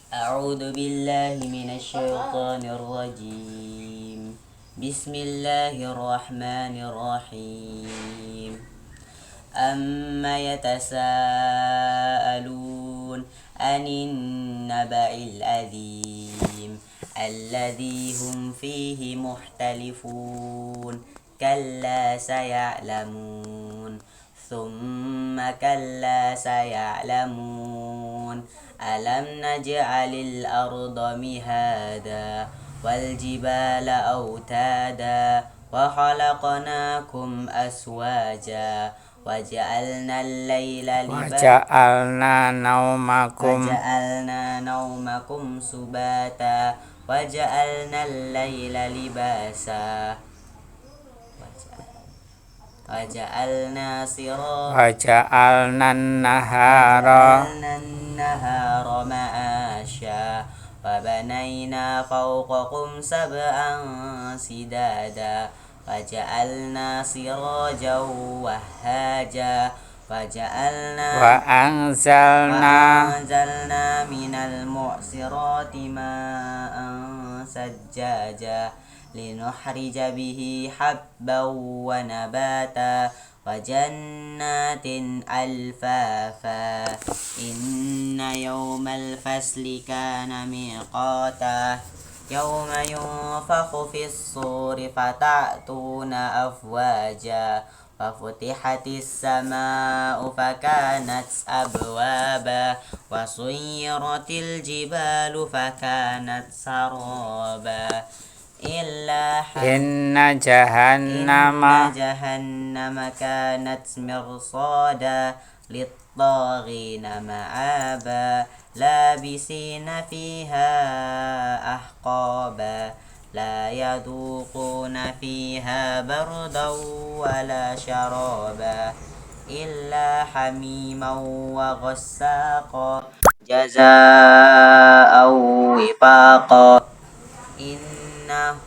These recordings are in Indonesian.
أعوذ بالله من الشيطان الرجيم. بسم الله الرحمن الرحيم. أما يتساءلون عن النبأ العظيم الذي هم فيه مختلفون كلا سيعلمون ثم كلا سيعلمون ألم نجعل الأرض مهادا والجبال أوتادا وخلقناكم أزواجا وجعلنا الليل وجعلنا نومكم سباتا وجعلنا الليل لباسا وجعلنا النهار معاشا وبنينا فوقكم سبعا سدادا وجعلنا سراجا وهاجا وأنزلنا من المعصرات ماء ثجاجا لنخرج به حبا ونباتا وجنات ألفافا إن يوم الفصل كان ميقاتا يوم ينفخ في الصور فتأتون أفواجا وفتحت السماء فكانت أبوابا وسيرت الجبال فكانت سرابا إن جهنم كانت مرصادا للطاغين مآبا لابسين فيها أحقابا لا يذوقون فيها بردا ولا شرابا إلا حميما وغساقا جزاء وفاقا إنهم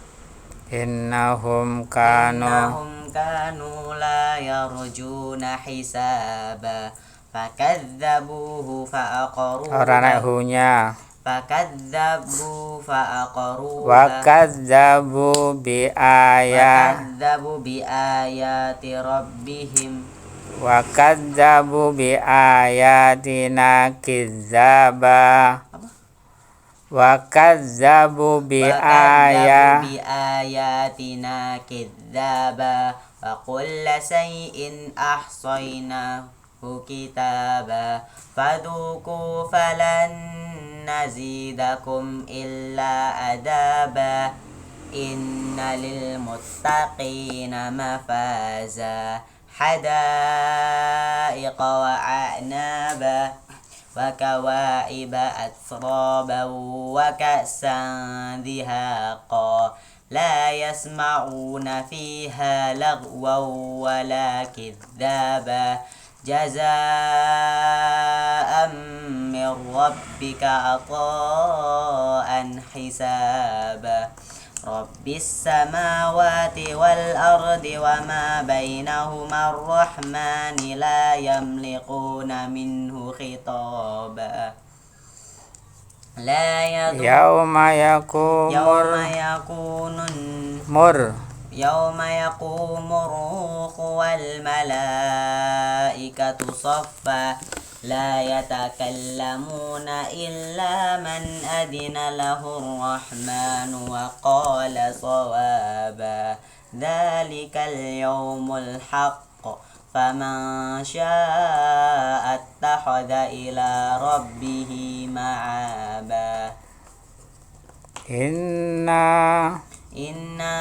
كانوا لا يرجون حسابا فكذبوه فأقروها وكذبوا بآياتنا كذابا وكل شيء أحصيناه كتابا فذوقوا فلن نزيدكم إلا عذابا إن للمتقين مفازا حدائق وأعنابا وكواعب أترابا وكأسا دهاقا لا يسمعون فيها لغوا ولا كذابا جزاء من ربك عطاء حسابا رب السماوات والأرض وما بينهما الرحمن لا يملكون منه خطابا يوم يقوم الروح والملائكة صفا لا يتكلمون إلا من أذن له الرحمن وقال صوابا ذلك اليوم الحق فمن شاء اتخذ إلى ربه مآبا إنا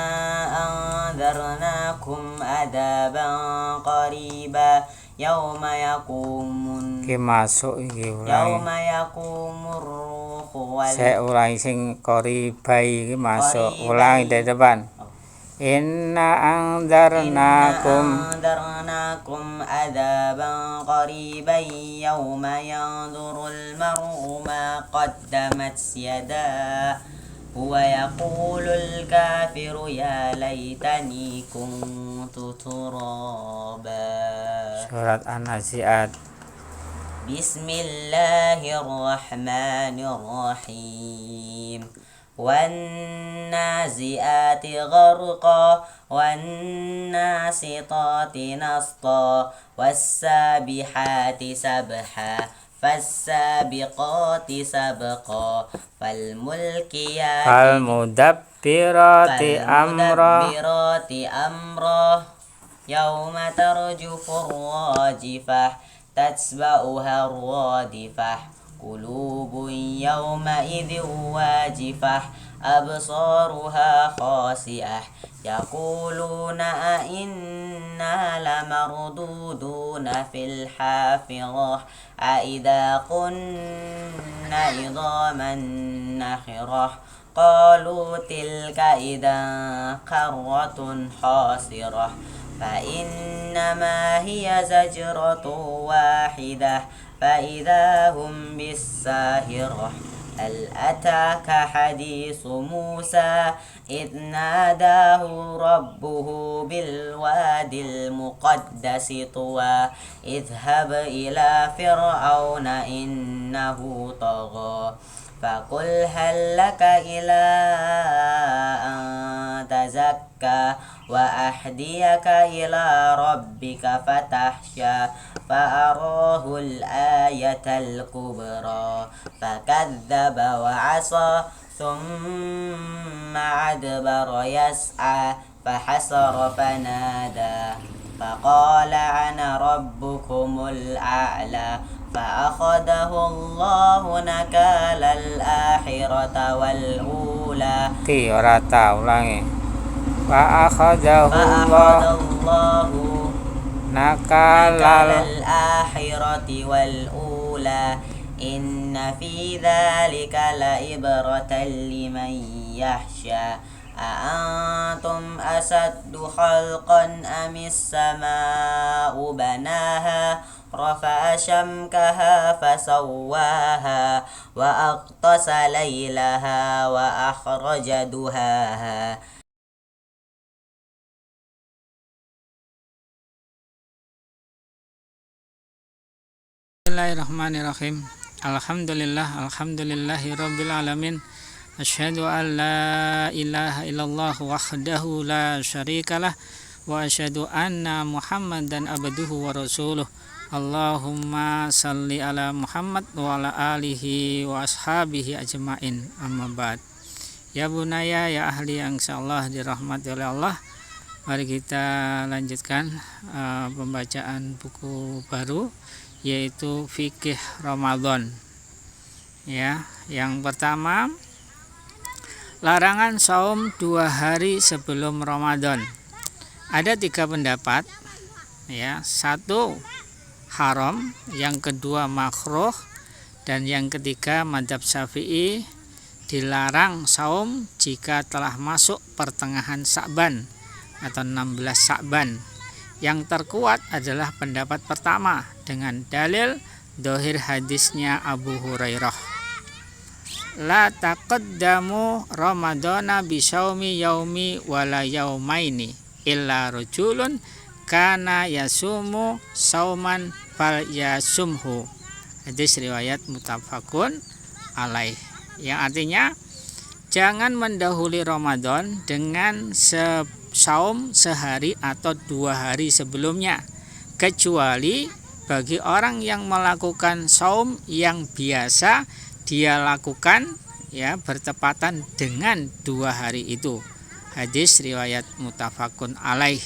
أنذرناكم عذابا قريبا يوم يقوم الروح saya ulangi sing qoribai iki masuk ulangi dari depan inna anzarnakum عذابا قريبا يوم ينظر المرء ما قدمت يداه ويقول الكافر يا ليتني كنت ترابا surat An-Nazi'at Bismillahirrahmanirrahim. والنازئات غرقا والناشطات نشطا والسابحات سبحا فالسابقات سبقا فالمدبرات أمرا يوم ترجف الراجفة تتبعها الرادفة قلوب يومئذ واجفة أبصارها خاسئة يقولون أئنا لمردودون في الحافرة أئذا كنا عظاما نخرة قالوا تلك إذا كرة خاسرة فإنما هي زجرة واحدة فإذا هم بالساهرة هل أتاك حديث موسى إذ ناداه ربه بالوادي المقدس طوى اذهب إلى فرعون إنه طغى فقل هل لك إلى أن تزكى وأهديك إلى ربك فتخشى فأراه الآية الكبرى فكذب وعصى ثم أدبر يسعى فحشر فنادى فقال أنا ربكم الأعلى فأخذه الله نكال الآخرة والأولى فأخذه الله نكال الآخرة والأولى إن في ذلك لعبرة لمن يخشى أأنتم أشد خلقا أم السماء بناها رفع شمكها فسواها وأغطس ليلها وأخرج دهاها Bismillahirrahmanirrahim. Alhamdulillahirabbil alamin. Asyhadu an la ilaha illallah wahdahu la syarikalah wa asyhadu anna Muhammadan abduhu wa rasuluh. Allahumma salli ala Muhammad wa ala alihi wa ashabihi ajmain. Amma ba'd. Ya bunaya, ya ahli yang insyaallah dirahmati oleh Allah. Mari kita lanjutkan pembacaan buku baru, yaitu Fikih Ramadan. Ya, yang pertama, larangan saum 2 hari sebelum Ramadan. Ada 3 pendapat. Ya, 1 haram, yang kedua makruh, dan yang ketiga mazhab Syafi'i dilarang saum jika telah masuk pertengahan Sya'ban atau 16 Sya'ban. Yang terkuat adalah pendapat pertama dengan dalil dohir hadisnya Abu Hurairah. La taqaddamu Ramadana bisaumi yaumi wala yaumaini illa rajulun kana yasumu sauman fal yasumhu. Hadis riwayat muttafaqun alaih. Yang artinya jangan mendahului Ramadan dengan saum sehari atau 2 hari sebelumnya, kecuali bagi orang yang melakukan saum yang biasa dia lakukan, ya, bertepatan dengan 2 hari itu. Hadis riwayat muttafaqun alaih.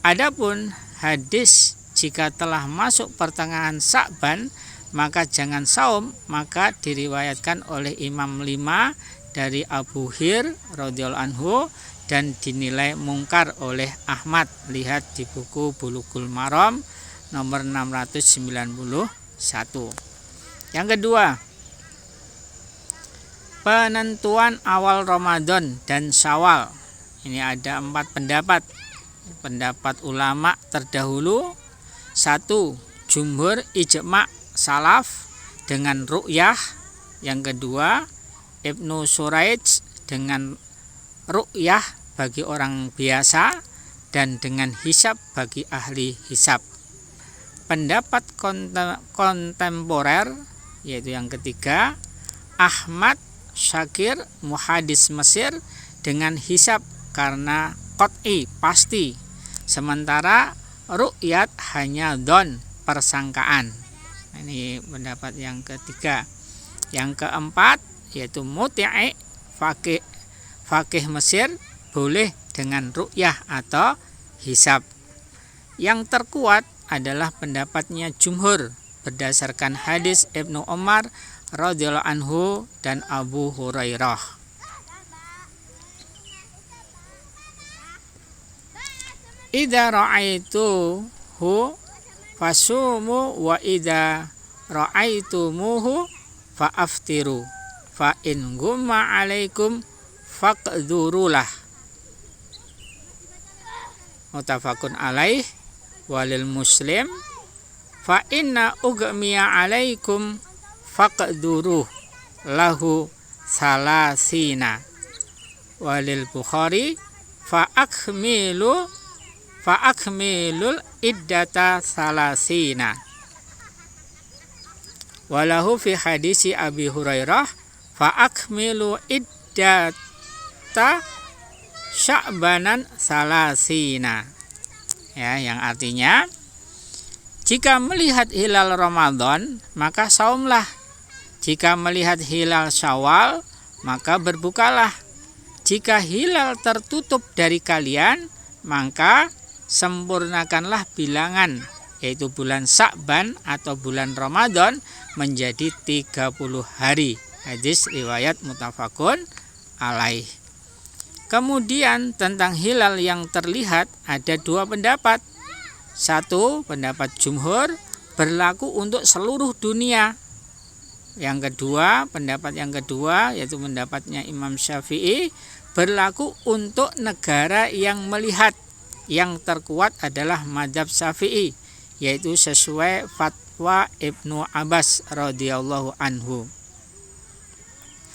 Adapun hadis jika telah masuk pertengahan Sya'ban maka jangan saum, maka diriwayatkan oleh Imam 5 dari Abu Hir radhiyallahu anhu dan dinilai mungkar oleh Ahmad. Lihat di buku Bulughul Maram nomor 691. Yang kedua, penentuan awal Ramadan dan Syawal. Ini ada 4 pendapat. Pendapat ulama terdahulu: 1. Jumhur ijma' salaf dengan ru'yah. Yang kedua, Ibnu Suraij dengan ru'yah bagi orang biasa dan dengan hisab bagi ahli hisab. pendapat kontemporer, yaitu yang ketiga, Ahmad Syakir muhadis Mesir dengan hisab karena qat'i pasti, sementara ru'yat hanya don persangkaan. Ini pendapat yang ketiga. Yang keempat yaitu muti'i fakih Mesir boleh dengan ru'yah atau hisab. Yang terkuat adalah pendapatnya jumhur berdasarkan hadis Ibnu Umar radhiyallahu anhu dan Abu Hurairah. Idza ra'aituhu fasumu wa idza ra'aitumuhu fa'aftiru fa in gumma 'alaikum faqdurulah. Muttafaqun alaih walil muslim fa inna ugmiya 'alaikum faqduru lahu salasina. Walil Bukhari fa akmilul iddata salasina. Walahu fi hadisi Abi Hurairah fa akmilu iddata sya'banan salasina. Ya, yang artinya jika melihat hilal Ramadan maka saumlah. Jika melihat hilal Syawal maka berbukalah. Jika hilal tertutup dari kalian maka sempurnakanlah bilangan, yaitu bulan Sya'ban atau bulan Ramadan menjadi 30 hari. Hadis riwayat muttafaqun alaih. Kemudian tentang hilal yang terlihat ada dua pendapat. Satu, pendapat jumhur berlaku untuk seluruh dunia. Yang kedua, pendapat yang kedua yaitu pendapatnya Imam Syafi'i berlaku untuk negara yang melihat. Yang terkuat adalah mazhab Syafi'i, yaitu sesuai fatwa Ibnu Abbas radhiyallahu anhu.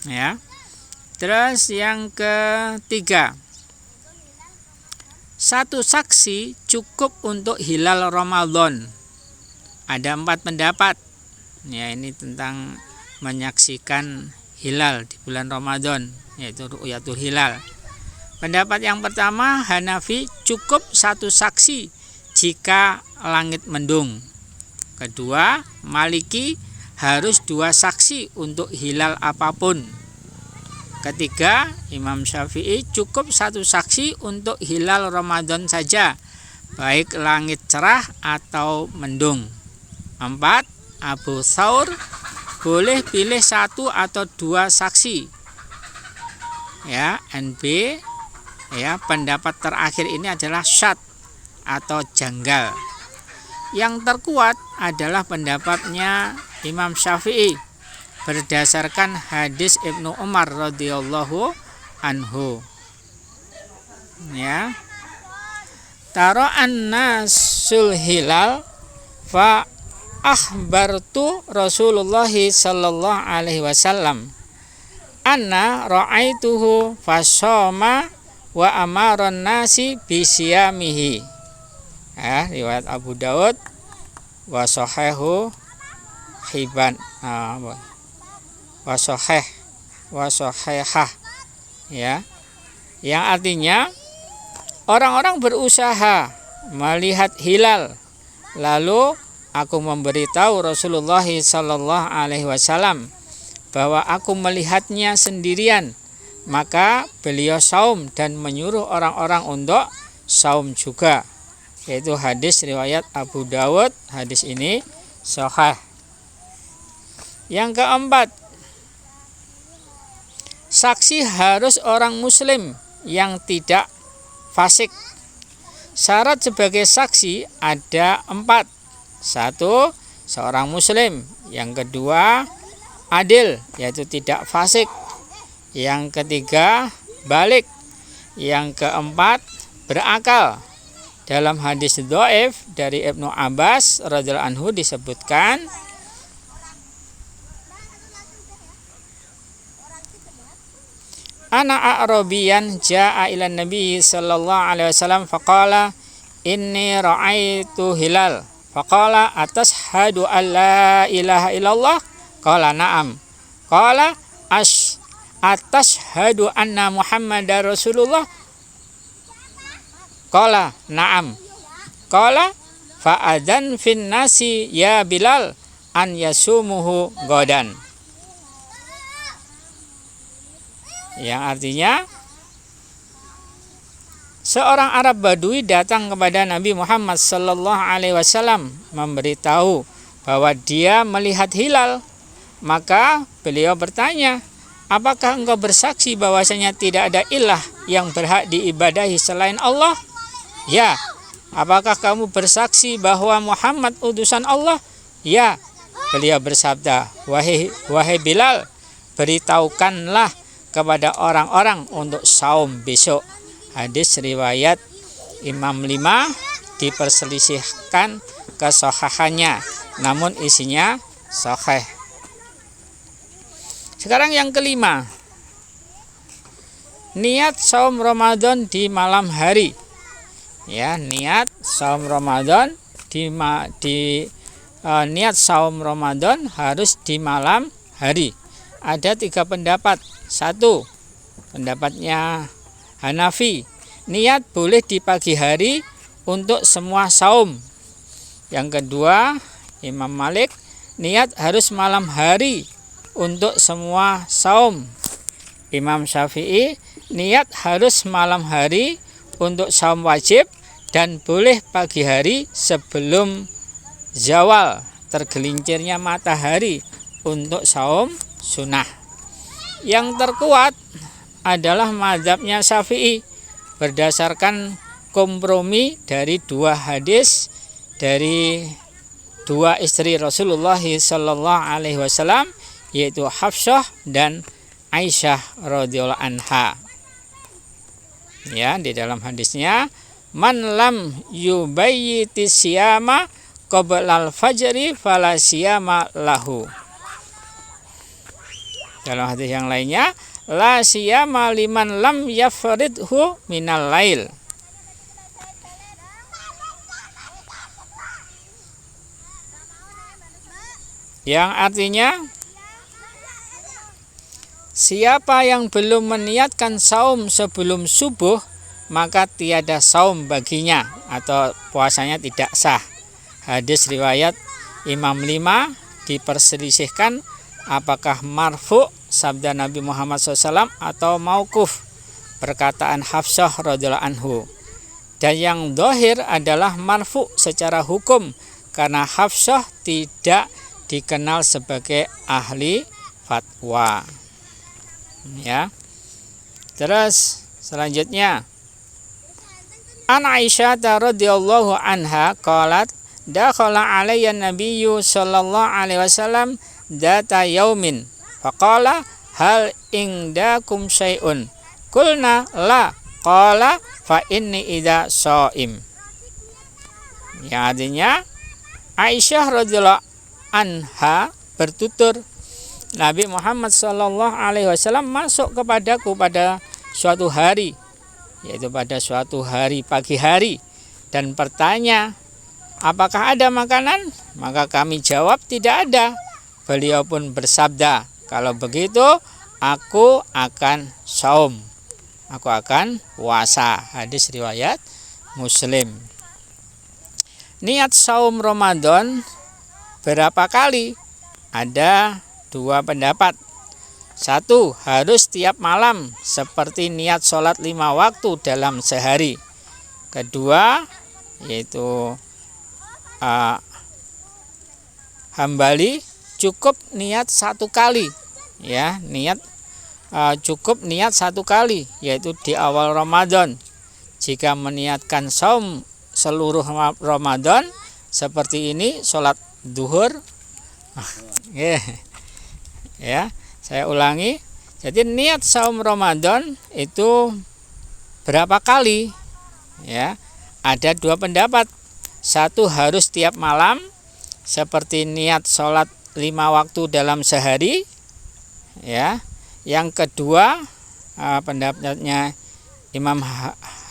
Ya. Terus yang ketiga, satu saksi cukup untuk hilal Ramadan. Ada 4 pendapat. Ya, ini tentang menyaksikan hilal di bulan Ramadan, yaitu ru'yatul hilal. Pendapat yang pertama, Hanafi cukup 1 saksi jika langit mendung. Kedua, Maliki harus 2 saksi untuk hilal apapun. Ketiga, Imam Syafi'i cukup 1 saksi untuk hilal Ramadan saja, baik langit cerah atau mendung. 4, Abu Thawr boleh pilih 1 atau 2 saksi. Ya, NB. Ya, pendapat terakhir ini adalah syadz atau janggal. Yang terkuat adalah pendapatnya Imam Syafi'i berdasarkan hadis Ibnu Umar radhiyallahu anhu. Ya. Tara'an nasul hilal fa akhbartu Rasulullah sallallahu alaihi wasallam anna ra'aituhu fasoma wa amaron nasi bisyamihi. Ya, riwayat Abu Daud wa sahihu Hibban wa sahihah. Ya. Yang artinya orang-orang berusaha melihat hilal, lalu aku memberitahu Rasulullah sallallahu alaihi wasallam bahwa aku melihatnya sendirian, maka beliau saum dan menyuruh orang-orang untuk saum juga. Yaitu hadis riwayat Abu Dawud. Hadis ini sahih. Yang keempat, saksi harus orang muslim yang tidak fasik. Syarat sebagai saksi ada 4. 1, seorang muslim. Yang kedua, adil, yaitu tidak fasik. Yang ketiga, balik. Yang keempat, berakal. Dalam hadis dhaif dari Ibnu Abbas radhiyallahu anhu disebutkan, Ana a'rabiyan ja'a ila Nabi sallallahu alaihi wasallam faqala inni ra'aitu hilal Faqala atashhadu an la ilaha illallah? Qala na'am. Qala atashhadu anna Muhammadar Rasulullah? Qala na'am. Qala fa'adzan fin nasi ya Bilal an yasumuhu godan. Yang artinya, seorang Arab Badui datang kepada Nabi Muhammad sallallahu alaihi wasallam memberitahu bahwa dia melihat hilal. Maka beliau bertanya, apakah engkau bersaksi bahwasanya tidak ada ilah yang berhak diibadahi selain Allah? Ya. Apakah kamu bersaksi bahwa Muhammad utusan Allah? Ya. Beliau bersabda, wahai Bilal, beritahukanlah kepada orang-orang untuk saum besok. Hadis riwayat Imam 5, diperselisihkan kesahihannya, namun isinya sahih. Sekarang yang kelima, niat saum Ramadan di malam hari. Ya, niat saum Ramadan niat saum Ramadan harus di malam hari. Ada 3 pendapat. 1, pendapatnya Hanafi, niat boleh di pagi hari untuk semua saum. Yang kedua, Imam Malik, niat harus malam hari untuk semua saum. Imam Syafi'i, niat harus malam hari untuk saum wajib dan boleh pagi hari sebelum zawal tergelincirnya matahari untuk saum sunnah. Yang terkuat adalah mazhabnya Syafi'i berdasarkan kompromi dari 2 hadis dari 2 istri Rasulullah sallallahu alaihi wasallam, yaitu Hafsah dan Aisyah radhiyallahu anha. Ya, di dalam hadisnya, man lam yubayyiti siyama qablal fajri fala siyama lahu. Dalam hadis yang lainnya, la siyama liman lam yafridhu minal lail. Yang artinya, siapa yang belum meniatkan saum sebelum subuh, maka tiada saum baginya atau puasanya tidak sah. Hadis riwayat Imam 5, diperselisihkan apakah marfu sabda Nabi Muhammad SAW atau mauquf perkataan Hafsah radhiyallahu anhu. Dan yang zahir adalah marfu secara hukum karena Hafsah tidak dikenal sebagai ahli fatwa. Ya. Terus selanjutnya, An Aisyah radhiyallahu anha qalat dakhala alayya nabiyyu sallallahu alaihi wasallam data yaumin faqala hal indakum syai'un qulna la qala fa inni idza shaim. Yang artinya, Aisyah radhiyallahu anha bertutur, Nabi Muhammad sallallahu alaihi wasallam masuk kepadaku pada suatu hari, yaitu pada suatu hari pagi hari, dan bertanya, apakah ada makanan? Maka kami jawab tidak ada. Beliau pun bersabda, kalau begitu aku akan saum, aku akan puasa. Hadis riwayat Muslim. Niat saum Ramadan berapa kali? Ada 2 pendapat. 1, harus tiap malam seperti niat sholat 5 waktu dalam sehari. Kedua, yaitu Hambali, cukup niat 1 kali. Ya, cukup niat 1 kali, yaitu di awal Ramadan. Jika meniatkan saum seluruh Ramadan seperti ini, sholat duhur. Ya, saya ulangi. Jadi niat saum Ramadan itu berapa kali? Ya, ada 2 pendapat. 1, harus tiap malam seperti niat sholat 5 waktu dalam sehari. Ya. Yang kedua, pendapatnya Imam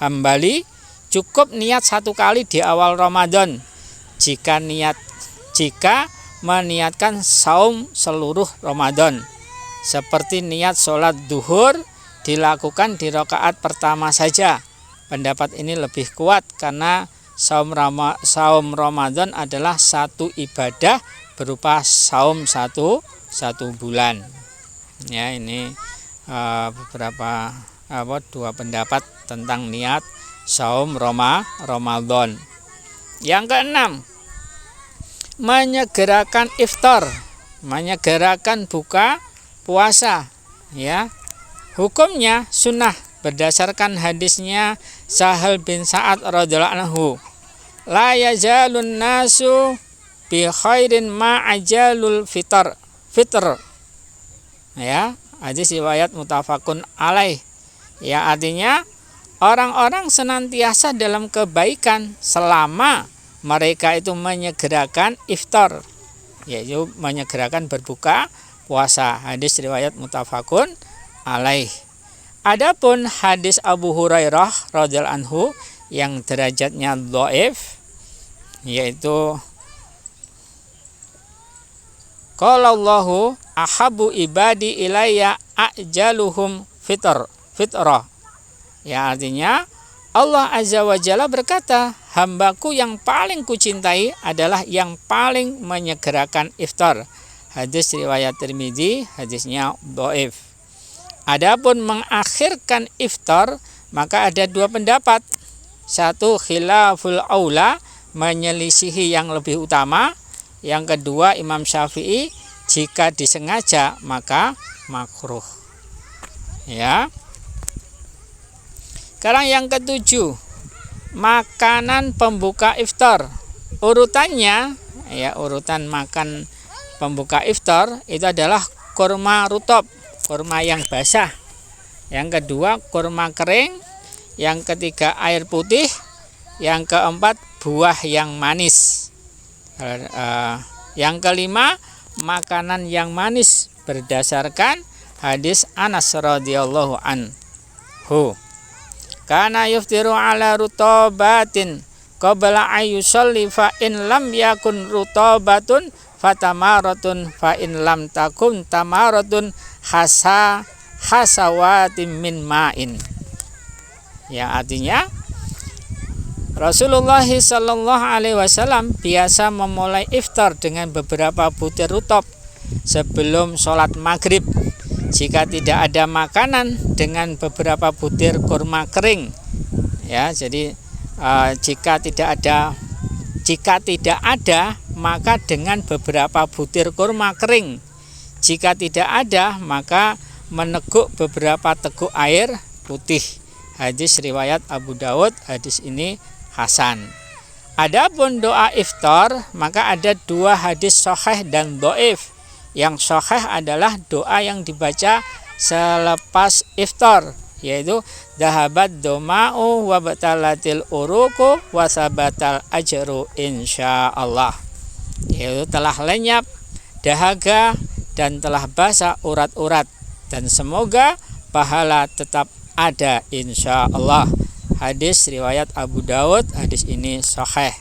Hambali, cukup niat 1 kali di awal Ramadan. jika meniatkan saum seluruh Ramadan, seperti niat sholat duhur dilakukan di rakaat pertama saja. Pendapat ini lebih kuat karena saum Ramadan adalah satu ibadah berupa saum satu bulan. Ya, ini beberapa dua pendapat tentang niat saum Ramadan. Yang keenam, menyegerakan iftar, menyegerakan buka puasa. Ya, hukumnya sunnah berdasarkan hadisnya Sahal bin Sa'ad radhiyallahu anhu. La yazalun nasu bi khairin ma ajalul fitr. Ya, hadis riwayat muttafaqun alaih. Ya, artinya orang-orang senantiasa dalam kebaikan selama mereka itu menyegerakan iftar, yaitu menyegerakan berbuka puasa. Hadis riwayat muttafaqun alaih. Adapun hadis Abu Hurairah radhiyallahu anhu yang derajatnya dhaif, yaitu qala Allahu ahabbu ibadi ilayya ajaluhum fitrah. Ya, artinya Allah Azza wa Jalla berkata, hambaku yang paling kucintai adalah yang paling menyegerakan iftar. Hadis riwayat Tirmidzi, hadisnya dhaif. Adapun mengakhirkan iftar, maka ada dua pendapat. Satu, khilaful aula, menyelisihi yang lebih utama. Yang kedua, Imam Syafi'i, jika disengaja maka makruh. Ya. Sekarang yang ketujuh, makanan pembuka iftar. Urutannya, ya, urutan makan pembuka iftar itu adalah kurma rutob, kurma yang basah. Yang kedua, kurma kering. Yang ketiga, air putih. Yang keempat, buah yang manis. Yang kelima, makanan yang manis berdasarkan hadis Anas radhiyallahu anhu. Kana yuftiru ala rutabatin qabla ayyusalli fa in lam yakun rutabatun fatamaratun fa in lam takun tamaratun hasawatin min ma'in. Ya, artinya Rasulullah sallallahu alaihi wasallam biasa memulai iftar dengan beberapa butir rutab sebelum sholat maghrib. Jika tidak ada makanan, dengan beberapa butir kurma kering. Ya, jadi jika tidak ada maka dengan beberapa butir kurma kering. Jika tidak ada maka meneguk beberapa teguk air putih. Hadis riwayat Abu Dawud, hadis ini hasan. Adapun doa iftar, maka ada dua hadis sahih dan dhaif. Yang sahih adalah doa yang dibaca selepas iftar, yaitu dhahabat doma'u wa batalatil uruku wa sabatal ajru insyaallah. Yaitu telah lenyap dahaga dan telah basah urat-urat, dan semoga pahala tetap ada insyaallah. Hadis riwayat Abu Dawud, hadis ini sahih.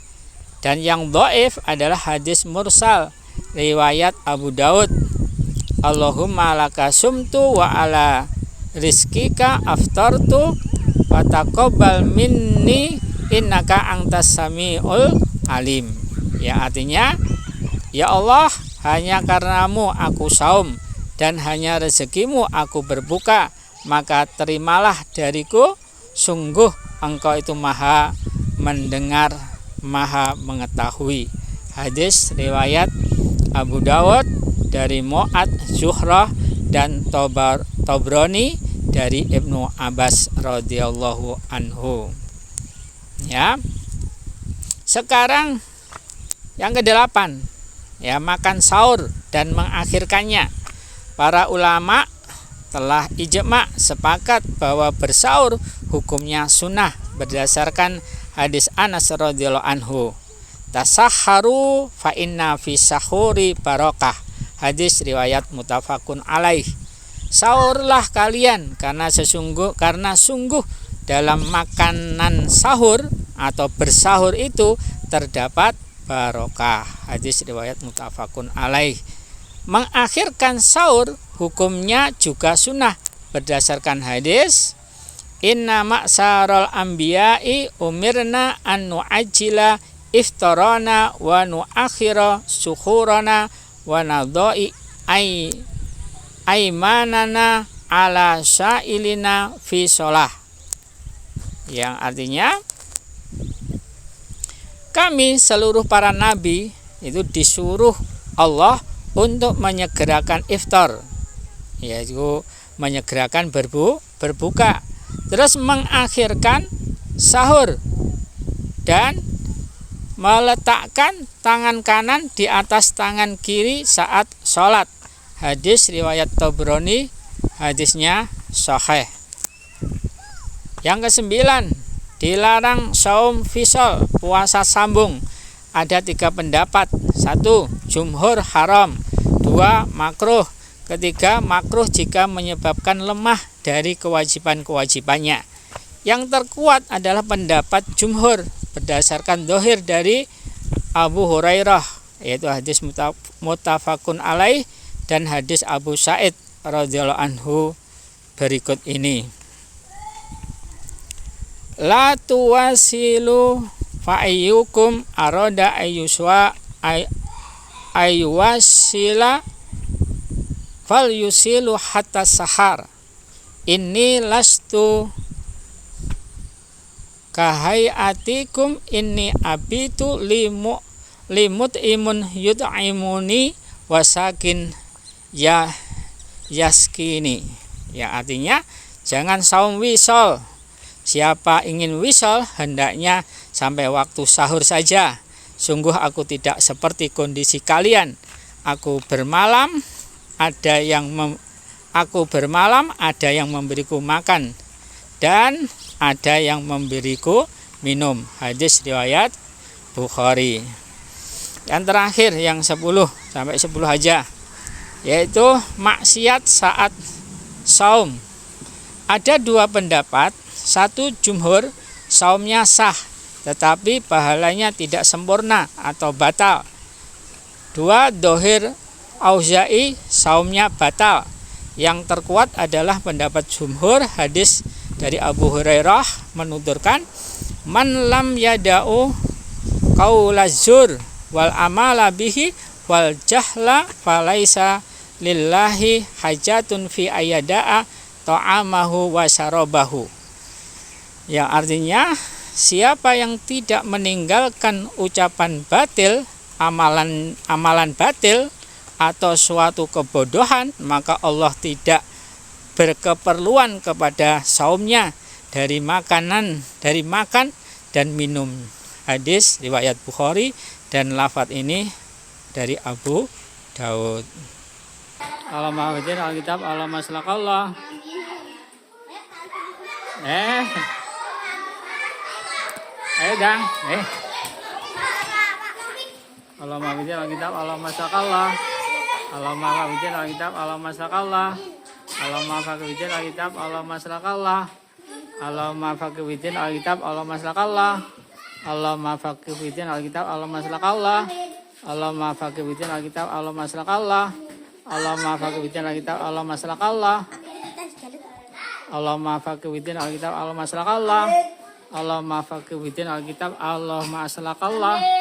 Dan yang dhaif adalah hadis mursal riwayat Abu Dawud. Allahumma laka sumtu wa ala rizkika aftartu fataqabbal minni innaka antas samiul alim. Ya, artinya, ya Allah, hanya karenamu aku saum dan hanya rezekimu aku berbuka, maka terimalah dariku, sungguh engkau itu maha mendengar, maha mengetahui. Hadis riwayat Abu Dawud dari Mu'ad Zuhrah dan Tabrani dari Ibnu Abbas radhiyallahu anhu. Ya. Sekarang yang ke-8, ya, makan sahur dan mengakhirkannya. Para ulama telah ijma' sepakat bahwa bersahur hukumnya sunnah berdasarkan hadis Anas radhiyallahu anhu. Tasahharu fa inna fi sahuri barakah. Hadis riwayat muttafaqun alaih. Sahurlah kalian karena sungguh dalam makanan sahur atau bersahur itu terdapat barokah. Hadis riwayat muttafaqun alaih. Mengakhirkan sahur hukumnya juga sunnah berdasarkan hadis inna ma'sarul anbiya'i umirna an nu'ajjila iftarana wa nu'akhira suhurana wa nadha'i aimanana ala sa'ilina fi sholah, yang artinya kami seluruh para nabi itu disuruh Allah untuk menyegerakan iftar, yaitu menyegerakan berbuka, terus mengakhirkan sahur dan meletakkan tangan kanan di atas tangan kiri saat sholat. Hadis riwayat Tabrani, hadisnya sahih. Yang kesembilan, dilarang saum fisol, puasa sambung. Ada 3 pendapat. 1. Jumhur haram. 2. Makruh. Ketiga, makruh jika menyebabkan lemah dari kewajiban-kewajibannya. Yang terkuat adalah pendapat jumhur berdasarkan dohir dari Abu Hurairah, yaitu hadis muttafaqun alaih, dan hadis Abu Sa'id radhiyallahu anhu berikut ini. La tuwasilu fa'ayyukum arada ayyuwasila fal yusilu hatta sahar. Inni lastu kahayatikum inni abitu limut imun yut'imuni wasakin ya yaskini. Ya, artinya jangan saum wisol. Siapa ingin wisol hendaknya sampai waktu sahur saja. Sungguh aku tidak seperti kondisi kalian. Aku bermalam, ada yang memberiku makan dan ada yang memberiku minum. Hadis riwayat Bukhari. Yang terakhir, yang 10 sampai 10 aja, yaitu maksiat saat saum. Ada 2 pendapat. 1, jumhur saumnya sah, tetapi pahalanya tidak sempurna atau batal. 2, dohir Auza'i, saumnya batal. Yang terkuat adalah pendapat jumhur. Hadis dari Abu Hurairah menuturkan, man lam yada'u qaulazur wal amala bihi wal jahla falaisa lillahi hajatun fi ayada'a ta'amahu wa syarabahu. Yang artinya, siapa yang tidak meninggalkan ucapan batil, amalan batil atau suatu kebodohan, maka Allah tidak berkeperluan kepada saumnya dari makan dan minum. Hadis riwayat Bukhari, dan lafaz ini dari Abu Daud. Allahumma hafidhin alkitab, Allahumma shallallahu. Ayo dang, Allahumma hafidhin alkitab, Allahumma shallallahu. Allahumma hafidhin alkitab, Allahumma shallallahu. Allahumma hafidhin alkitab, Allahumma shallallahu. Allahumma hafidhin alkitab, Allahumma shallallahu. Allahumma hafidhin alkitab, Allahumma shallallahu. Allahumma hafidhin alkitab, Allahumma shallallahu. Allahumma hafidhin alkitab, Allahumma shallallahu. Allahumma hafidhin alkitab, Allahumma shallallahu. Allahumma hafidhin alkitab, Allahumma shallallahu.